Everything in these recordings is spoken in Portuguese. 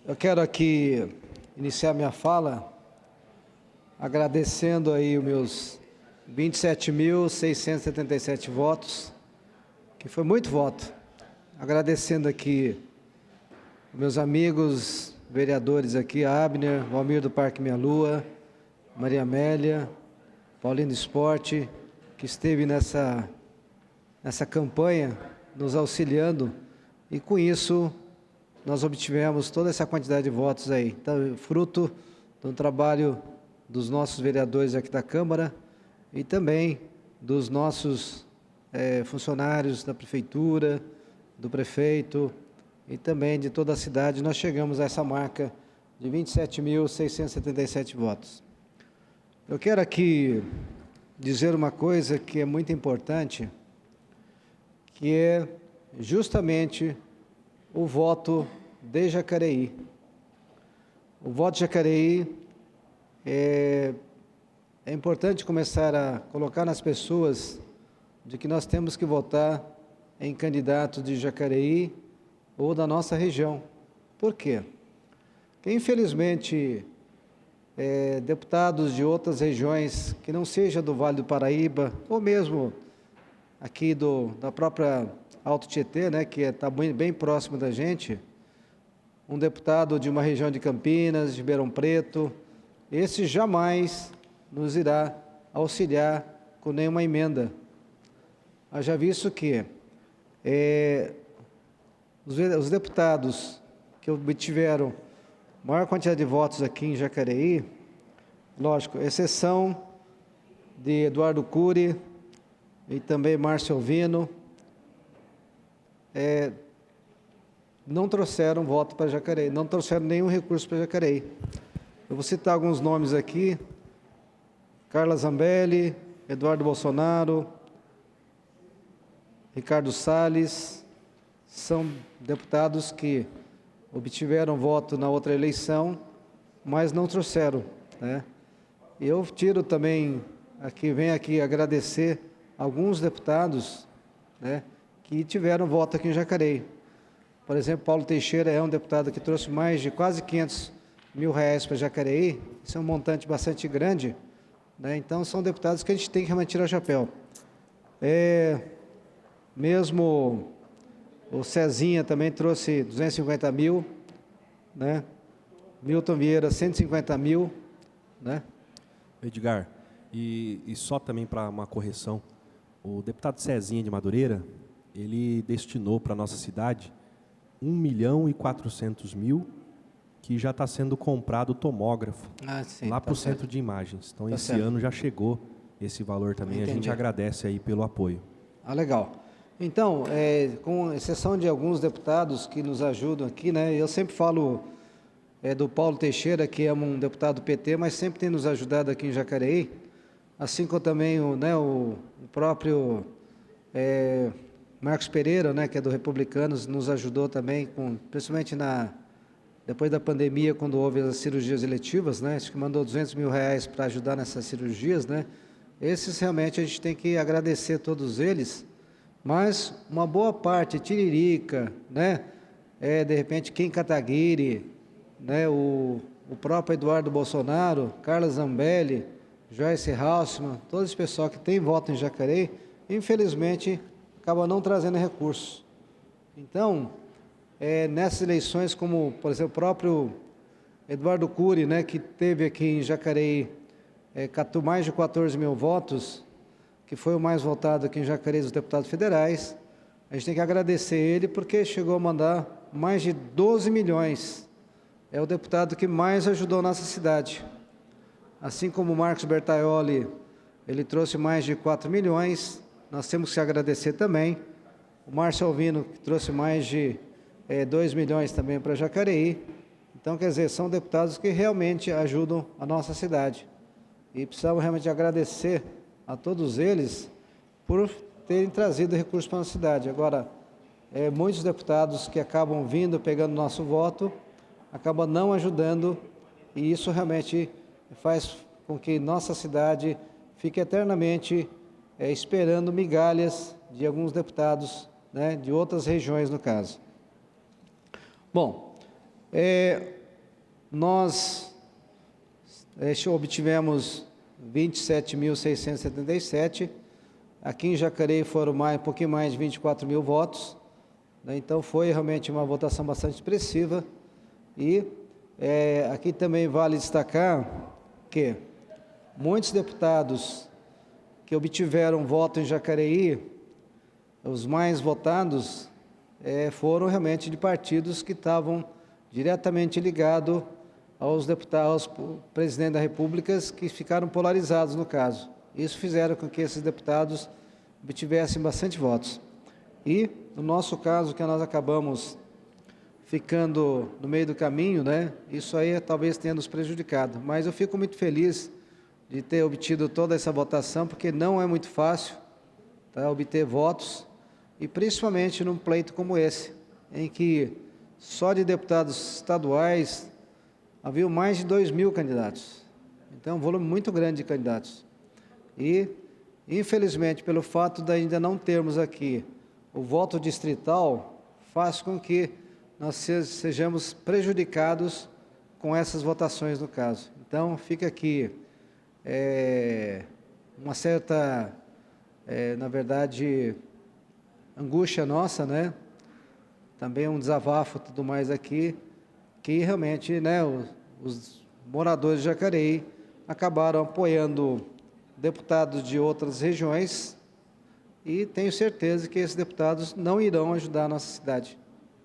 Eu quero aqui iniciar minha fala agradecendo aí os meus 27.677 votos, que foi muito voto. Agradecendo aqui meus amigos vereadores aqui, Abner, Valmir do Parque Minha Lua, Maria Amélia, Paulinho do Esporte, que esteve nessa campanha nos auxiliando, e com isso nós obtivemos toda essa quantidade de votos aí. Então, fruto do trabalho dos nossos vereadores aqui da Câmara e também dos nossos funcionários da Prefeitura, do prefeito e também de toda a cidade. Nós chegamos a essa marca de 27.677 votos. Eu quero aqui dizer uma coisa que é muito importante, que é justamente o voto de Jacareí. O voto de Jacareí é importante começar a colocar nas pessoas de que nós temos que votar em candidatos de Jacareí ou da nossa região. Por quê? Porque, infelizmente, deputados de outras regiões, que não seja do Vale do Paraíba, ou mesmo aqui da própria Alto Tietê, né, que está bem próximo da gente, um deputado de uma região de Campinas, de Ribeirão Preto, esse jamais nos irá auxiliar com nenhuma emenda. Haja visto que os deputados que obtiveram maior quantidade de votos aqui em Jacareí, lógico, exceção de Eduardo Cury e também Márcio Alvino, não trouxeram voto para Jacareí, não trouxeram nenhum recurso para Jacareí. Eu vou citar alguns nomes aqui: Carla Zambelli, Eduardo Bolsonaro, Ricardo Salles, são deputados que obtiveram voto na outra eleição, mas não trouxeram, né? Eu tiro também, venho aqui agradecer alguns deputados, né, que tiveram voto aqui em Jacareí. Por exemplo, Paulo Teixeira é um deputado que trouxe mais de quase R$500 mil para Jacareí. Isso é um montante bastante grande, né? Então, são deputados que a gente tem que realmente tirar o chapéu. Mesmo o Cezinha também trouxe 250 mil, né? Milton Vieira, 150 mil, né? Edgar, e só também para uma correção, o deputado Cezinha de Madureira, ele destinou para a nossa cidade 1.400.000, que já está sendo comprado o tomógrafo lá para o centro de imagens. Então, esse ano já chegou esse valor também. Entendi. A gente agradece aí pelo apoio. Legal. Então, com exceção de alguns deputados que nos ajudam aqui, né? Eu sempre falo do Paulo Teixeira, que é um deputado do PT, mas sempre tem nos ajudado aqui em Jacareí, assim como também o próprio Marcos Pereira, né, que é do Republicanos, nos ajudou também, principalmente depois da pandemia, quando houve as cirurgias eletivas, né? Acho que mandou R$200 mil para ajudar nessas cirurgias, né? Esses realmente a gente tem que agradecer todos eles, mas uma boa parte, Tiririca, né? De repente, Kim Kataguiri, né? O próprio Eduardo Bolsonaro, Carla Zambelli, Joyce Hausmann, todo esse pessoal que tem voto em Jacareí, infelizmente, acaba não trazendo recursos. Então, nessas eleições, como, por exemplo, o próprio Eduardo Cury, né, que teve aqui em Jacareí, catou mais de 14 mil votos, que foi o mais votado aqui em Jacareí dos deputados federais. A gente tem que agradecer ele, porque chegou a mandar mais de 12 milhões. É o deputado que mais ajudou a nossa cidade. Assim como o Marcos Bertaioli, ele trouxe mais de 4 milhões, nós temos que agradecer também. O Márcio Alvino, que trouxe mais de 2 milhões também para Jacareí. Então, quer dizer, são deputados que realmente ajudam a nossa cidade. E precisamos realmente agradecer a todos eles por terem trazido recursos para a nossa cidade. Agora, muitos deputados que acabam vindo, pegando nosso voto, acabam não ajudando, e isso realmente faz com que nossa cidade fique eternamente esperando migalhas de alguns deputados, né, de outras regiões, no caso. Bom, Nós obtivemos 27.677, aqui em Jacareí foram um pouquinho mais de 24 mil votos, né? Então foi realmente uma votação bastante expressiva. E aqui também vale destacar que muitos deputados que obtiveram voto em Jacareí, os mais votados, foram realmente de partidos que estavam diretamente ligados aos deputados, aos presidentes da República, que ficaram polarizados no caso. Isso fizeram com que esses deputados obtivessem bastante votos. E, no nosso caso, que nós acabamos ficando no meio do caminho, né? Isso aí talvez tenha nos prejudicado. Mas eu fico muito feliz de ter obtido toda essa votação, porque não é muito fácil, tá, obter votos, e principalmente num pleito como esse, em que só de deputados estaduais havia mais de 2.000 candidatos. Então, um volume muito grande de candidatos. E, infelizmente, pelo fato de ainda não termos aqui o voto distrital, faz com que nós sejamos prejudicados com essas votações no caso. Então, fica aqui uma certa, na verdade, angústia nossa, né? Também um desabafo e tudo mais aqui, que realmente, né, os moradores de Jacareí acabaram apoiando deputados de outras regiões, e tenho certeza que esses deputados não irão ajudar a nossa cidade.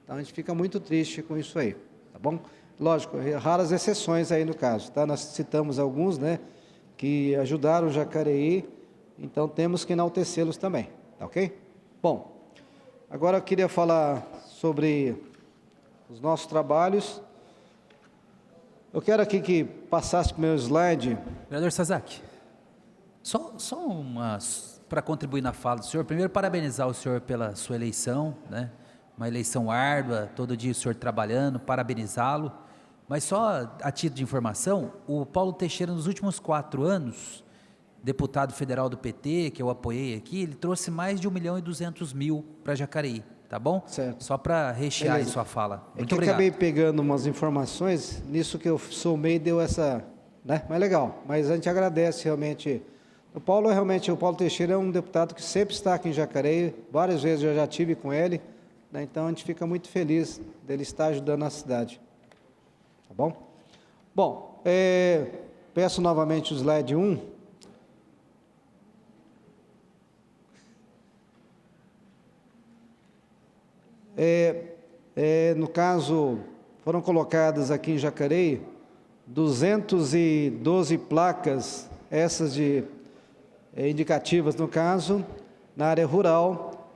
Então, a gente fica muito triste com isso aí, tá bom? Lógico, raras exceções aí no caso, tá? Nós citamos alguns, né, que ajudaram o Jacareí, então temos que enaltecê-los também, tá ok? Bom, agora eu queria falar sobre os nossos trabalhos. Eu quero aqui que passasse para o meu slide. Vereador Sazak, só para contribuir na fala do senhor, primeiro parabenizar o senhor pela sua eleição, né? Uma eleição árdua, todo dia o senhor trabalhando, parabenizá-lo, mas só a título de informação, o Paulo Teixeira nos últimos 4 anos, deputado federal do PT, que eu apoiei aqui, ele trouxe mais de 1.200.000 para Jacareí, tá bom? Certo. Só para rechear aí sua fala. Muito obrigado. Acabei pegando umas informações, nisso que eu somei deu essa, né? Mas legal, mas a gente agradece realmente. O Paulo Teixeira é um deputado que sempre está aqui em Jacareí, várias vezes eu já tive com ele, né? Então a gente fica muito feliz dele estar ajudando a cidade. Tá bom? Bom, peço novamente o slide 1. No caso, foram colocadas aqui em Jacareí 212 placas, essas de indicativas no caso, na área rural.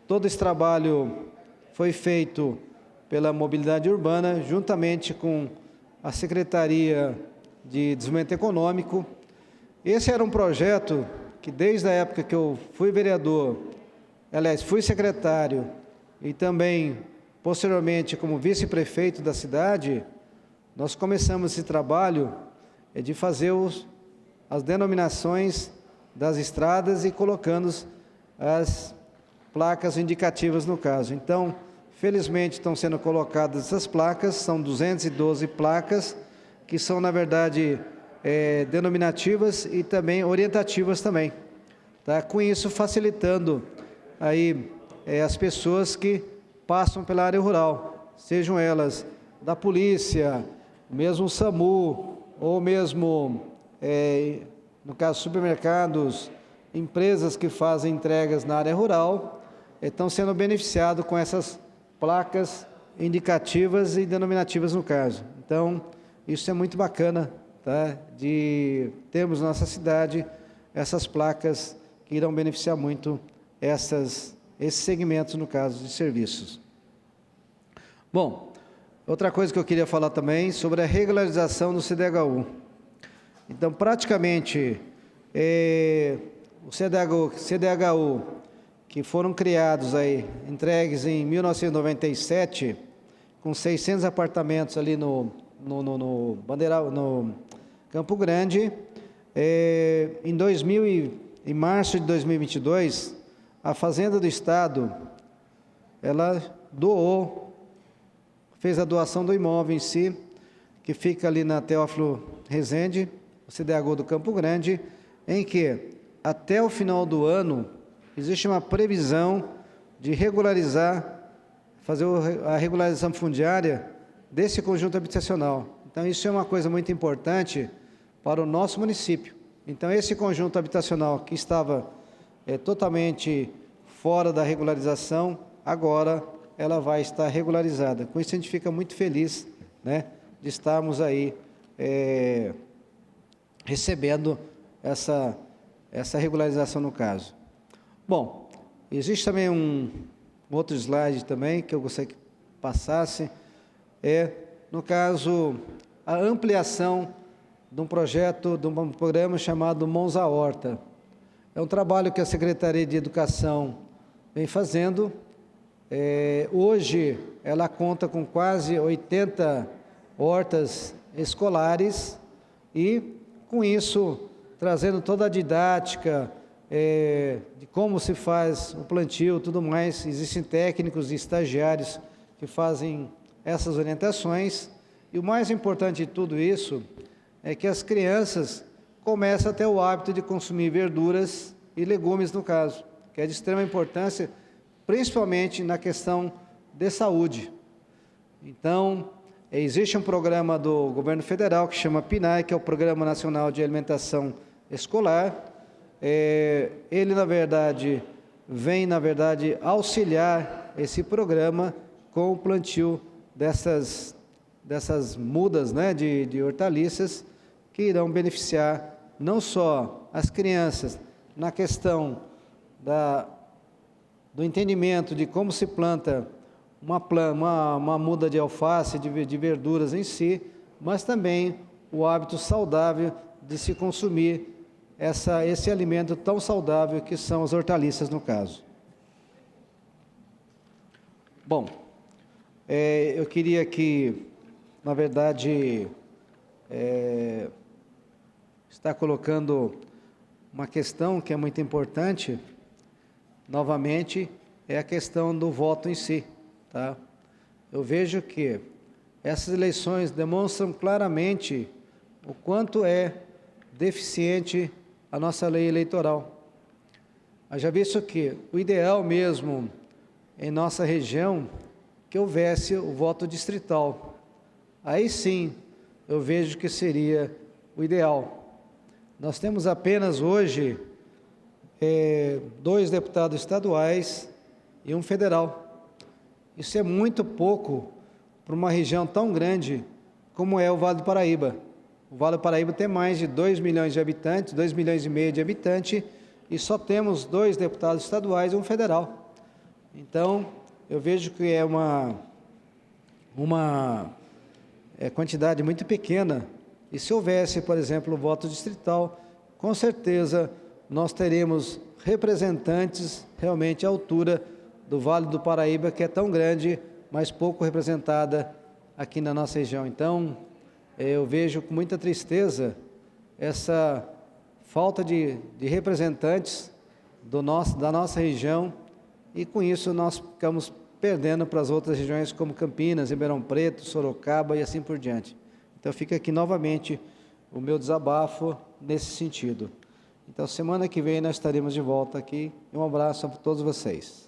Todo esse trabalho foi feito pela Mobilidade Urbana, juntamente com a Secretaria de Desenvolvimento Econômico. Esse era um projeto que, desde a época que eu fui vereador, aliás, fui secretário, e também, posteriormente, como vice-prefeito da cidade, nós começamos esse trabalho de fazer as denominações das estradas e colocando as placas indicativas no caso. Então, felizmente, estão sendo colocadas essas placas, são 212 placas, que são, na verdade, denominativas e também orientativas também, tá? Com isso, facilitando aí as pessoas que passam pela área rural, sejam elas da polícia, mesmo o SAMU, ou mesmo, no caso, supermercados, empresas que fazem entregas na área rural, estão sendo beneficiados com essas placas indicativas e denominativas no caso. Então, isso é muito bacana, tá? De termos na nossa cidade essas placas que irão beneficiar muito esses segmentos, no caso de serviços. Bom, outra coisa que eu queria falar também sobre a regularização do CDHU. Então, praticamente, o CDHU, que foram criados aí, entregues em 1997, com 600 apartamentos ali no Campo Grande, em março de 2022, a Fazenda do Estado, ela doou, fez a doação do imóvel em si, que fica ali na Teófilo Rezende, o CDHU do Campo Grande, em que até o final do ano existe uma previsão de regularizar, fazer a regularização fundiária desse conjunto habitacional. Então, isso é uma coisa muito importante para o nosso município. Então, esse conjunto habitacional que estava totalmente fora da regularização, agora ela vai estar regularizada. Com isso, a gente fica muito feliz, né, de estarmos aí recebendo essa regularização no caso. Bom, existe também um outro slide também que eu gostaria que passasse, no caso, a ampliação de um projeto, de um programa chamado Mãos à Horta. É um trabalho que a Secretaria de Educação vem fazendo. Hoje, ela conta com quase 80 hortas escolares e, com isso, trazendo toda a didática de como se faz o plantio, tudo mais. Existem técnicos e estagiários que fazem essas orientações. E o mais importante de tudo isso é que as crianças começam a ter o hábito de consumir verduras e legumes, no caso, que é de extrema importância, principalmente na questão de saúde. Então, existe um programa do governo federal que chama PNAE, que é o Programa Nacional de Alimentação Escolar. Ele, na verdade, vem, auxiliar esse programa com o plantio dessas mudas, né, de hortaliças, que irão beneficiar não só as crianças na questão do entendimento de como se planta uma muda de alface, de verduras em si, mas também o hábito saudável de se consumir esse alimento tão saudável que são as hortaliças, no caso. Bom, eu queria aqui, na verdade, estar colocando uma questão que é muito importante, novamente, é a questão do voto em si. Tá? Eu vejo que essas eleições demonstram claramente o quanto é deficiente a nossa lei eleitoral. Haja visto que o ideal mesmo em nossa região que houvesse o voto distrital. Aí sim, eu vejo que seria o ideal. Nós temos apenas hoje 2 deputados estaduais e um federal. Isso é muito pouco para uma região tão grande como é o Vale do Paraíba. O Vale do Paraíba tem mais de 2 milhões de habitantes, 2 milhões e meio de habitantes, e só temos 2 deputados estaduais e um federal. Então, eu vejo que é uma quantidade muito pequena. E se houvesse, por exemplo, o voto distrital, com certeza nós teremos representantes realmente à altura do Vale do Paraíba, que é tão grande, mas pouco representada aqui na nossa região. Então, eu vejo com muita tristeza essa falta de representantes da nossa região, e com isso nós ficamos perdendo para as outras regiões como Campinas, Ribeirão Preto, Sorocaba e assim por diante. Então fica aqui novamente o meu desabafo nesse sentido. Então semana que vem nós estaremos de volta aqui. Um abraço a todos vocês.